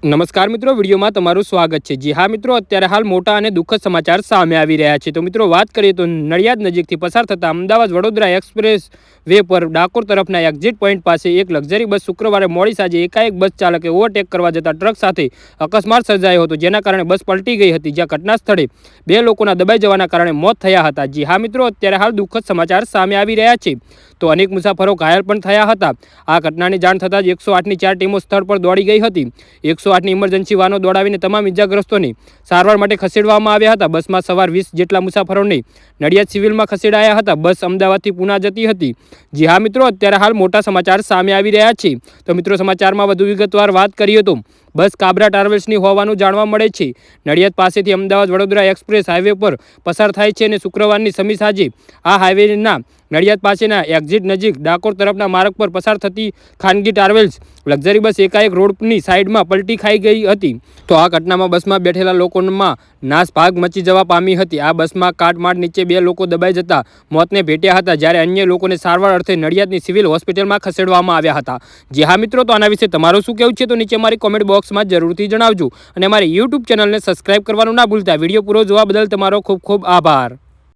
નમસ્કાર મિત્રો, વિડીયોમાં તમારું સ્વાગત છે। જી હા મિત્રો, અત્યારે હાલ મોટા અને દુઃખદ સમાચાર સામે આવી રહ્યા છે। તો મિત્રો વાત કરીએ તો નડિયાદ નજીકથી પસાર થતા અમદાવાદ વડોદરા એક્સપ્રેસ વે પર ડાકોર તરફના એક્ઝિટ પોઈન્ટ પાસે એક લક્ઝરી બસ શુક્રવારે મોડી સાંજે એકાએક બસ ચાલકે ઓવરટેક કરવા જતા ટ્રક સાથે અકસ્માત સર્જાયો હતો, જેના કારણે બસ પલટી ગઈ હતી, જ્યાં ઘટના સ્થળે 2 લોકોના દબાઈ જવાના કારણે મોત થયા હતા। જી હા મિત્રો, અત્યારે હાલ દુઃખદ સમાચાર સામે આવી રહ્યા છે, તો અનેક મુસાફરો ઘાયલ પણ થયા હતા। આ ઘટનાની જાણ થતાં જ 108ની 4 ટીમો સ્થળ પર દોડી ગઈ હતી। 108ની ઇમરજન્સી વાહનો દોડાવીને તમામ ઇજાગ્રસ્તોને સારવાર માટે ખસેડવામાં આવ્યા હતા। બસમાં સવાર 20 જેટલા મુસાફરોને નડિયાદ સિવિલમાં ખસેડાયા હતા। બસ અમદાવાદથી પૂના જતી હતી। જી હા મિત્રો, અત્યારે હાલ મોટા સમાચાર સામે આવી રહ્યા છે। તો મિત્રો સમાચારમાં વધુ વિગતવાર વાત કરીએ તો બસ કાબરા ટ્રાવેલ્સની હોવાનું જાણવા મળે છે। નડિયાદ પાસેથી અમદાવાદ વડોદરા એક્સપ્રેસ હાઈવે પર પસાર થાય છે અને શુક્રવારની સમી સાંજે આ હાઈવેના નડિયાદ પાસેના એક્ઝિટ નજીક ડાકોર તરફના માર્ગ પર પસાર થતી ખાનગી ટ્રાવેલ્સ લક્ઝરી બસ એકાએક રોડની સાઈડમાં પલટી ખાઈ ગઈ હતી। તો આ ઘટનામાં બસમાં બેઠેલા લોકોમાં નાસભાગ મચી જવા પામી હતી। આ બસમાં કાટમાળ નીચે 2 લોકો દબાઈ જતા મોતને ભેટ્યા હતા, જ્યારે અન્ય લોકોને સારવાર અર્થે નડિયાદની સિવિલ હોસ્પિટલમાં ખસેડવામાં આવ્યા હતા। જી હા મિત્રો, તો આના વિશે તમારું શું કહેવું છે તો નીચે મારી કોમેન્ટ બોક્સમાં જરૂરથી જણાવજો અને અમારી યુટ્યુબ ચેનલને સબસ્ક્રાઇબ કરવાનું ના ભૂલતા। વિડીયો પૂરો જોવા બદલ તમારો ખૂબ ખૂબ આભાર।